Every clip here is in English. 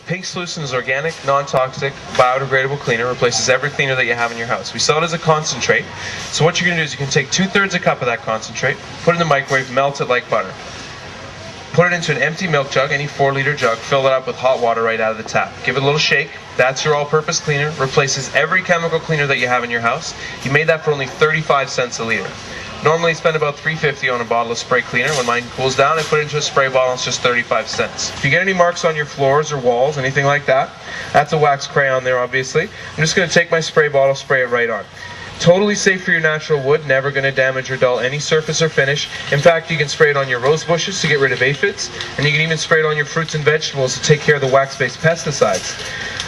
Pink Solution is organic, non-toxic, biodegradable cleaner. Replaces every cleaner that you have in your house. We sell it as a concentrate. So what you're going to do is you can take 2/3 a cup of that concentrate, put it in the microwave, melt it like butter. Put it into an empty milk jug, any 4-liter jug, fill it up with hot water right out of the tap. Give it a little shake. That's your all-purpose cleaner. Replaces every chemical cleaner that you have in your house. You made that for only 35 cents a liter. Normally spend about $3.50 on a bottle of spray cleaner. When mine cools down, I put it into a spray bottle, it's just 35 cents. If you get any marks on your floors or walls, anything like that, that's a wax crayon there, obviously. I'm just going to take my spray bottle, spray it right on. Totally safe for your natural wood, never going to damage or dull any surface or finish. In fact, you can spray it on your rose bushes to get rid of aphids, and you can even spray it on your fruits and vegetables to take care of the wax-based pesticides.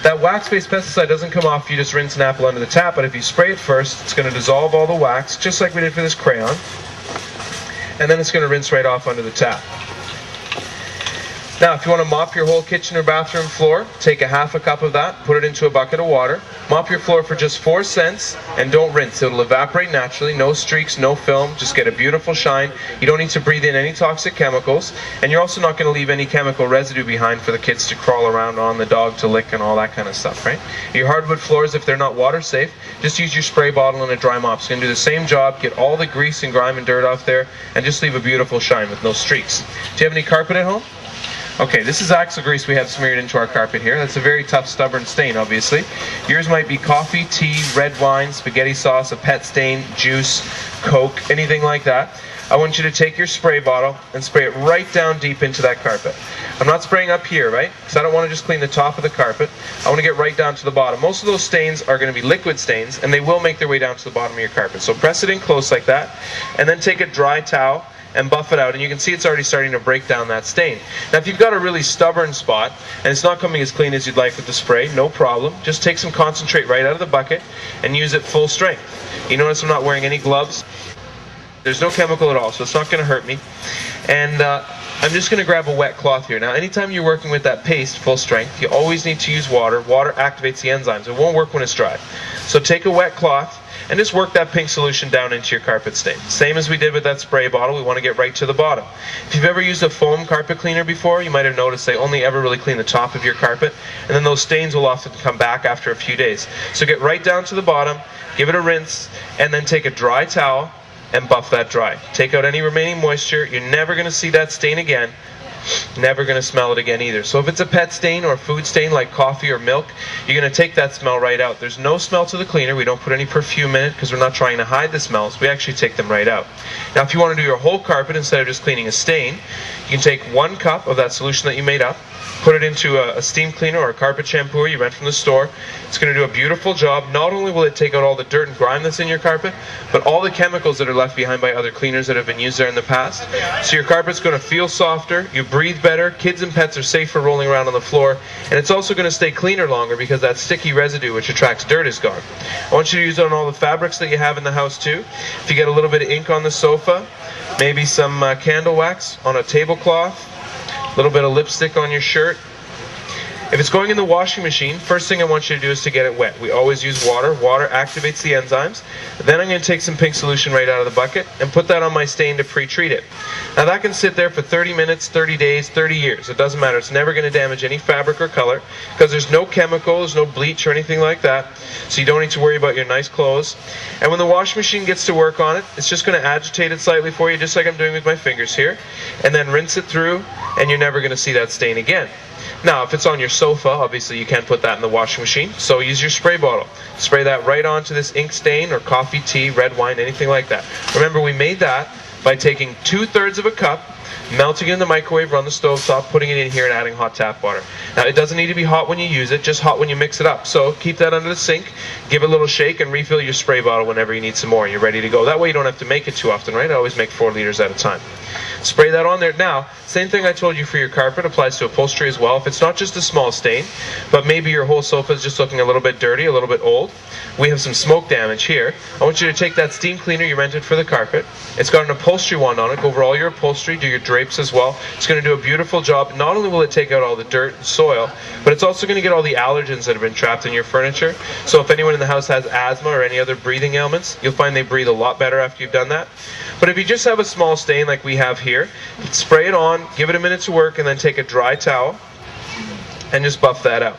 That wax-based pesticide doesn't come off if you just rinse an apple under the tap, but if you spray it first, it's going to dissolve all the wax, just like we did for this crayon, and then it's going to rinse right off under the tap. Now, if you want to mop your whole kitchen or bathroom floor, take a half a cup of that, put it into a bucket of water, mop your floor for just 4 cents, and don't rinse. It'll evaporate naturally, no streaks, no film, just get a beautiful shine. You don't need to breathe in any toxic chemicals, and you're also not going to leave any chemical residue behind for the kids to crawl around on, the dog to lick, and all that kind of stuff, right? Your hardwood floors, if they're not water safe, just use your spray bottle and a dry mop. It's going to do the same job, get all the grease and grime and dirt off there, and just leave a beautiful shine with no streaks. Do you have any carpet at home? Okay, this is axle grease we have smeared into our carpet here. That's a very tough, stubborn stain, obviously. Yours might be coffee, tea, red wine, spaghetti sauce, a pet stain, juice, Coke, anything like that. I want you to take your spray bottle and spray it right down deep into that carpet. I'm not spraying up here, right? Because I don't want to just clean the top of the carpet. I want to get right down to the bottom. Most of those stains are going to be liquid stains, and they will make their way down to the bottom of your carpet. So press it in close like that, and then take a dry towel and buff it out, and you can see it's already starting to break down that stain. Now, if you've got a really stubborn spot and it's not coming as clean as you'd like with the spray, no problem. Just take some concentrate right out of the bucket and use it full strength. You notice I'm not wearing any gloves. There's no chemical at all, so it's not going to hurt me. And I'm just going to grab a wet cloth here. Now, anytime you're working with that paste full strength, you always need to use water. Water activates the enzymes. It won't work when it's dry. So take a wet cloth and just work that pink solution down into your carpet stain. Same as we did with that spray bottle, we want to get right to the bottom. If you've ever used a foam carpet cleaner before, you might have noticed they only ever really clean the top of your carpet, and then those stains will often come back after a few days. So get right down to the bottom, give it a rinse, and then take a dry towel and buff that dry. Take out any remaining moisture. You're never going to see that stain again. Never going to smell it again either. So if it's a pet stain or a food stain like coffee or milk, you're going to take that smell right out. There's no smell to the cleaner. We don't put any perfume in it because we're not trying to hide the smells. We actually take them right out. Now, if you want to do your whole carpet instead of just cleaning a stain, you can take 1 cup of that solution that you made up, put it into a steam cleaner or a carpet shampoo you rent from the store. It's going to do a beautiful job. Not only will it take out all the dirt and grime that's in your carpet, but all the chemicals that are left behind by other cleaners that have been used there in the past. So your carpet's going to feel softer, you breathe better, kids and pets are safer rolling around on the floor, and it's also going to stay cleaner longer because that sticky residue which attracts dirt is gone. I want you to use it on all the fabrics that you have in the house too. If you get a little bit of ink on the sofa, maybe some candle wax on a tablecloth, a little bit of lipstick on your shirt. If it's going in the washing machine, first thing I want you to do is to get it wet. We always use water. Water activates the enzymes. Then I'm going to take some pink solution right out of the bucket and put that on my stain to pre-treat it. Now that can sit there for 30 minutes, 30 days, 30 years. It doesn't matter. It's never going to damage any fabric or color because there's no chemical, there's no bleach or anything like that. So you don't need to worry about your nice clothes. And when the washing machine gets to work on it, it's just going to agitate it slightly for you, just like I'm doing with my fingers here. And then rinse it through, and you're never going to see that stain again. Now, if it's on your sofa, obviously you can't put that in the washing machine, so use your spray bottle. Spray that right onto this ink stain or coffee, tea, red wine, anything like that. Remember, we made that by taking 2/3 of a cup, melting it in the microwave or on the stove top, putting it in here and adding hot tap water. Now, it doesn't need to be hot when you use it, just hot when you mix it up. So keep that under the sink, give it a little shake, and refill your spray bottle whenever you need some more and you're ready to go. That way you don't have to make it too often, right? I always make 4 liters at a time. Spray that on there. Now, same thing I told you for your carpet applies to upholstery as well. If it's not just a small stain, but maybe your whole sofa is just looking a little bit dirty, a little bit old, we have some smoke damage here. I want you to take that steam cleaner you rented for the carpet. It's got an upholstery wand on it. Go over all your upholstery, do your drapes as well. It's going to do a beautiful job. Not only will it take out all the dirt and soil, but it's also going to get all the allergens that have been trapped in your furniture. So if anyone in the house has asthma or any other breathing ailments, you'll find they breathe a lot better after you've done that. But if you just have a small stain like we have here, spray it on, give it a minute to work, and then take a dry towel, and just buff that out.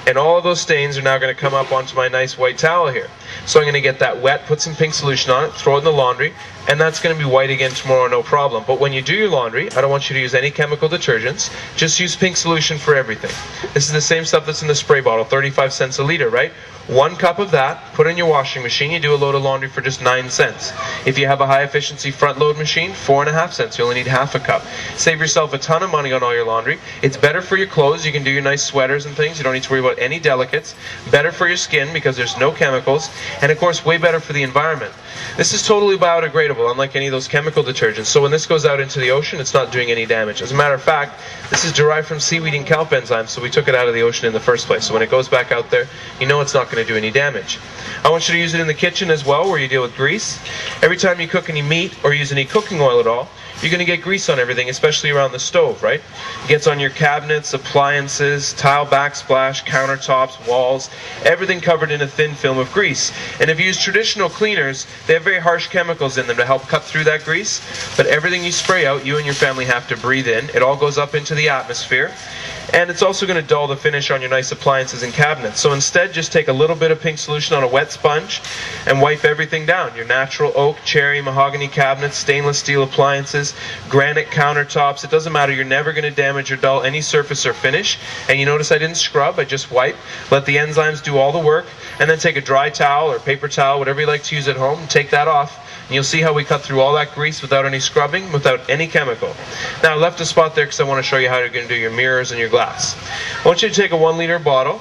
And all of those stains are now going to come up onto my nice white towel here. So I'm going to get that wet, put some pink solution on it, throw it in the laundry, and that's going to be white again tomorrow, no problem. But when you do your laundry, I don't want you to use any chemical detergents. Just use pink solution for everything. This is the same stuff that's in the spray bottle, 35 cents a liter, right? 1 cup of that, put in your washing machine. You do a load of laundry for just 9 cents. If you have a high efficiency front load machine, 4.5 cents. You only need half a cup. Save yourself a ton of money on all your laundry. It's better for your clothes. You can do your nice sweaters and things. You don't need to worry about any delicates. Better for your skin because there's no chemicals. And of course, way better for the environment. This is totally biodegradable, unlike any of those chemical detergents. So when this goes out into the ocean, it's not doing any damage. As a matter of fact, this is derived from seaweed and kelp enzymes, so we took it out of the ocean in the first place. So when it goes back out there, you know it's not going to do any damage. I want you to use it in the kitchen as well, where you deal with grease. Every time you cook any meat or use any cooking oil at all, you're going to get grease on everything, especially around the stove, right? It gets on your cabinets, appliances, tile backsplash, countertops, walls, everything covered in a thin film of grease. And if you use traditional cleaners, they have very harsh chemicals in them to help cut through that grease. But everything you spray out, you and your family have to breathe in. It all goes up into the atmosphere. And it's also going to dull the finish on your nice appliances and cabinets. So instead, just take a little bit of pink solution on a wet sponge and wipe everything down. Your natural oak, cherry, mahogany cabinets, stainless steel appliances, granite countertops. It doesn't matter. You're never going to damage or dull any surface or finish. And you notice I didn't scrub. I just wipe. Let the enzymes do all the work. And then take a dry towel or paper towel, whatever you like to use at home, and take that off. And you'll see how we cut through all that grease without any scrubbing, without any chemical. Now I left a spot there because I want to show you how you're going to do your mirrors and your glass. I want you to take a 1 liter bottle,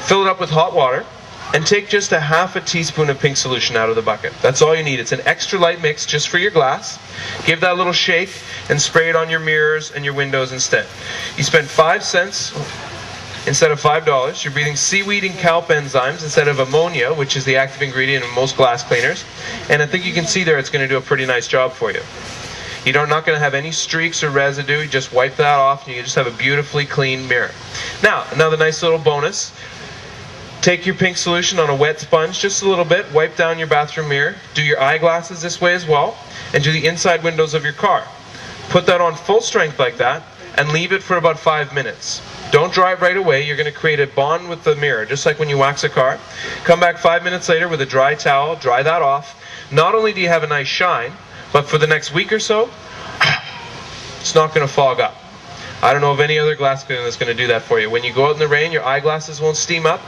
fill it up with hot water, and take just a half a teaspoon of pink solution out of the bucket. That's all you need. It's an extra light mix just for your glass. Give that a little shake and spray it on your mirrors and your windows instead. You spend 5 cents instead of $5. You're breathing seaweed and kelp enzymes instead of ammonia, which is the active ingredient in most glass cleaners. And I think you can see there it's going to do a pretty nice job for you. You're not going to have any streaks or residue. You just wipe that off and you just have a beautifully clean mirror. Now, another nice little bonus. Take your pink solution on a wet sponge, just a little bit, wipe down your bathroom mirror, do your eyeglasses this way as well, and do the inside windows of your car. Put that on full strength like that, and leave it for about 5 minutes. Don't dry it right away. You're going to create a bond with the mirror, just like when you wax a car. Come back 5 minutes later with a dry towel, dry that off. Not only do you have a nice shine, but for the next week or so, it's not going to fog up. I don't know of any other glass cleaner that's going to do that for you. When you go out in the rain, your eyeglasses won't steam up.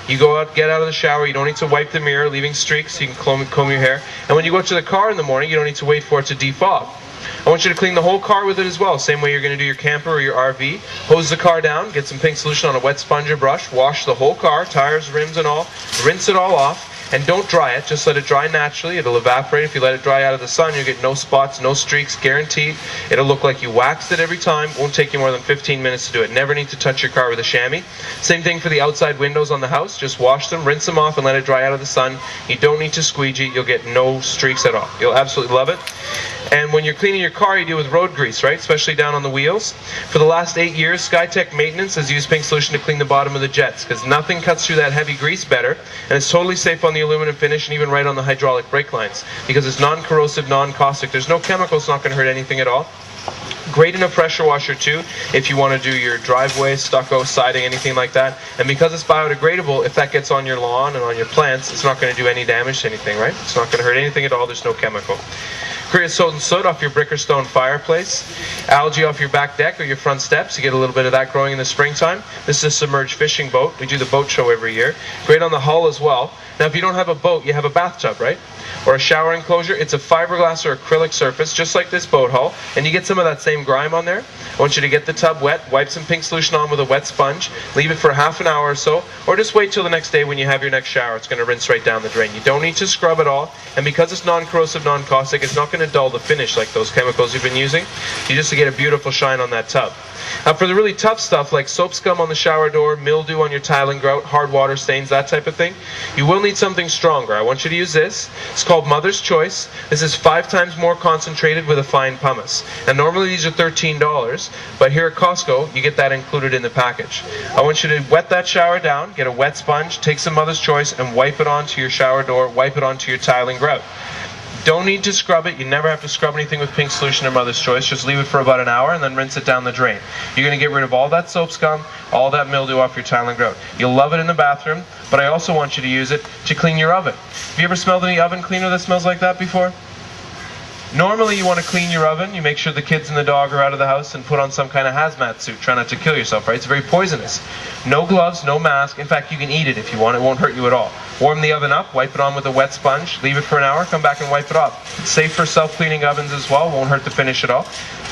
You go out, get out of the shower, you don't need to wipe the mirror, leaving streaks, so you can comb your hair. And when you go to the car in the morning, you don't need to wait for it to defog. I want you to clean the whole car with it as well. Same way you're going to do your camper or your RV. Hose the car down, get some pink solution on a wet sponge or brush, wash the whole car, tires, rims and all, rinse it all off. And don't dry it, just let it dry naturally. It'll evaporate. If you let it dry out of the sun, you'll get no spots, no streaks, guaranteed. It'll look like you waxed it every time. Won't take you more than 15 minutes to do it. Never need to touch your car with a chamois. Same thing for the outside windows on the house. Just wash them, rinse them off, and let it dry out of the sun. You don't need to squeegee. You'll get no streaks at all. You'll absolutely love it. And when you're cleaning your car, you deal with road grease, right? Especially down on the wheels. For the last 8 years, SkyTech Maintenance has used pink solution to clean the bottom of the jets because nothing cuts through that heavy grease better, and it's totally safe on the aluminum finish and even right on the hydraulic brake lines because it's non-corrosive, non-caustic. There's no chemicals, not going to hurt anything at all. Great in a pressure washer too if you want to do your driveway, stucco, siding, anything like that. And because it's biodegradable, if that gets on your lawn and on your plants, it's not going to do any damage to anything, right? It's not going to hurt anything at all. There's no chemical. Creosote and soot off your brick or stone fireplace. Algae off your back deck or your front steps. You get a little bit of that growing in the springtime. This is a submerged fishing boat. We do the boat show every year. Great on the hull as well. Now if you don't have a boat, you have a bathtub, right? Or a shower enclosure. It's a fiberglass or acrylic surface, just like this boat hull, and you get some of that same grime on there. I want you to get the tub wet, wipe some pink solution on with a wet sponge, leave it for half an hour or so, or just wait till the next day when you have your next shower. It's going to rinse right down the drain. You don't need to scrub at all, and because it's non-corrosive, non-caustic, it's not going to dull the finish like those chemicals you've been using. You just get a beautiful shine on that tub. Now for the really tough stuff like soap scum on the shower door, mildew on your tile and grout, hard water stains, that type of thing, you will need something stronger. I want you to use this. It's called Mother's Choice. This is 5 times more concentrated with a fine pumice. And normally these are $13, but here at Costco, you get that included in the package. I want you to wet that shower down, get a wet sponge, take some Mother's Choice and wipe it onto your shower door, wipe it onto your tile and grout. Don't need to scrub it. You never have to scrub anything with Pink Solution or Mother's Choice. Just leave it for about an hour and then rinse it down the drain. You're going to get rid of all that soap scum, all that mildew off your tile and grout. You'll love it in the bathroom, but I also want you to use it to clean your oven. Have you ever smelled any oven cleaner that smells like that before? Normally you want to clean your oven, you make sure the kids and the dog are out of the house and put on some kind of hazmat suit. Try not to kill yourself, right? It's very poisonous. No gloves, no mask. In fact, you can eat it if you want. It won't hurt you at all. Warm the oven up, wipe it on with a wet sponge, leave it for an hour, come back and wipe it off. It's safe for self-cleaning ovens as well, won't hurt the finish at all.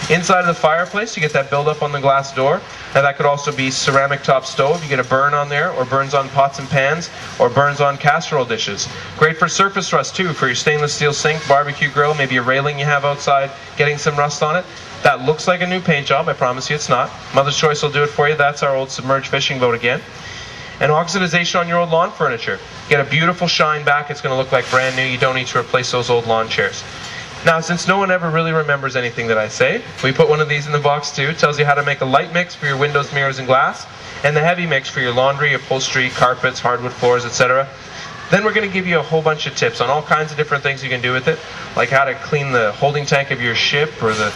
Inside of the fireplace, you get that buildup on the glass door. Now that could also be ceramic top stove. You get a burn on there, or burns on pots and pans, or burns on casserole dishes. Great for surface rust too, for your stainless steel sink, barbecue grill, maybe a railing you have outside, getting some rust on it. That looks like a new paint job, I promise you it's not. Mother's Choice will do it for you. That's our old submerged fishing boat again. And oxidization on your old lawn furniture. Get a beautiful shine back, it's going to look like brand new. You don't need to replace those old lawn chairs. Now, since no one ever really remembers anything that I say, we put one of these in the box too. It tells you how to make a light mix for your windows, mirrors, and glass, and the heavy mix for your laundry, upholstery, carpets, hardwood floors, etc. Then we're going to give you a whole bunch of tips on all kinds of different things you can do with it, like how to clean the holding tank of your ship, or the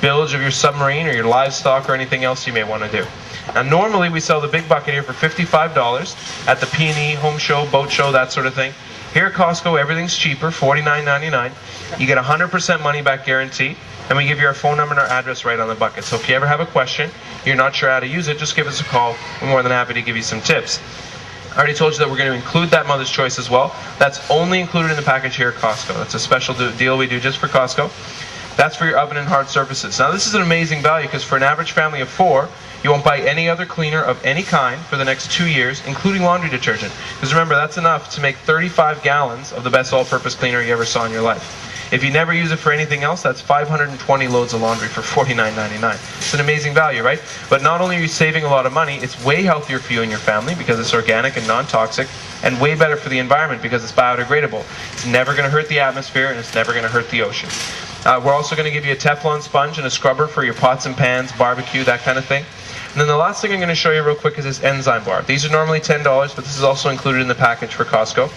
bilge of your submarine, or your livestock, or anything else you may want to do. Now, normally we sell the big bucket here for $55 at the P&E, home show, boat show, that sort of thing. Here at Costco, everything's cheaper, $49.99. You get 100% money back guarantee, and we give you our phone number and our address right on the bucket. So if you ever have a question, you're not sure how to use it, just give us a call. We're more than happy to give you some tips. I already told you that we're going to include that Mother's Choice as well. That's only included in the package here at Costco. That's a special deal we do just for Costco. That's for your oven and hard surfaces. Now this is an amazing value because for an average family of 4, you won't buy any other cleaner of any kind for the next 2 years, including laundry detergent. Because remember, that's enough to make 35 gallons of the best all-purpose cleaner you ever saw in your life. If you never use it for anything else, that's 520 loads of laundry for $49.99. It's an amazing value, right? But not only are you saving a lot of money, it's way healthier for you and your family because it's organic and non-toxic, and way better for the environment because it's biodegradable. It's never going to hurt the atmosphere, and it's never going to hurt the ocean. We're also going to give you a Teflon sponge and a scrubber for your pots and pans, barbecue, that kind of thing. And then the last thing I'm going to show you real quick is this enzyme bar. These are normally $10, but this is also included in the package for Costco.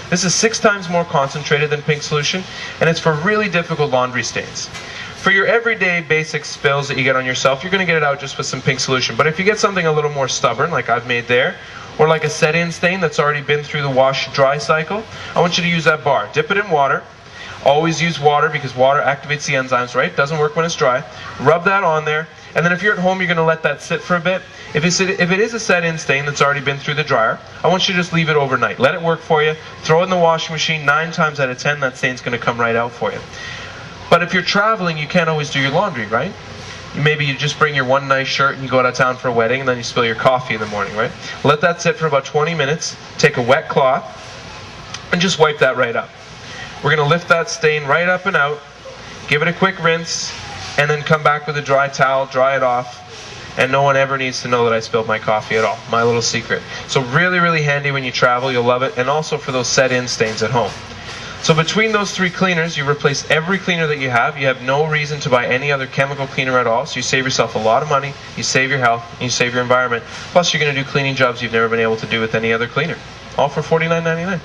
This is 6 times more concentrated than Pink Solution, and it's for really difficult laundry stains. For your everyday basic spills that you get on yourself, you're going to get it out just with some Pink Solution. But if you get something a little more stubborn, like I've made there, or like a set-in stain that's already been through the wash-dry cycle, I want you to use that bar. Dip it in water. Always use water because water activates the enzymes, right? Doesn't work when it's dry. Rub that on there. And then if you're at home, you're going to let that sit for a bit. If it is a set-in stain that's already been through the dryer, I want you to just leave it overnight. Let it work for you. Throw it in the washing machine. 9 times out of 10, that stain's going to come right out for you. But if you're traveling, you can't always do your laundry, right? Maybe you just bring your one nice shirt and you go out of town for a wedding, and then you spill your coffee in the morning, right? Let that sit for about 20 minutes. Take a wet cloth and just wipe that right up. We're going to lift that stain right up and out, give it a quick rinse, and then come back with a dry towel, dry it off, and no one ever needs to know that I spilled my coffee at all. My little secret. So really, really handy when you travel. You'll love it. And also for those set-in stains at home. So between those 3 cleaners, you replace every cleaner that you have. You have no reason to buy any other chemical cleaner at all. So you save yourself a lot of money, you save your health, and you save your environment. Plus you're going to do cleaning jobs you've never been able to do with any other cleaner. All for $49.99.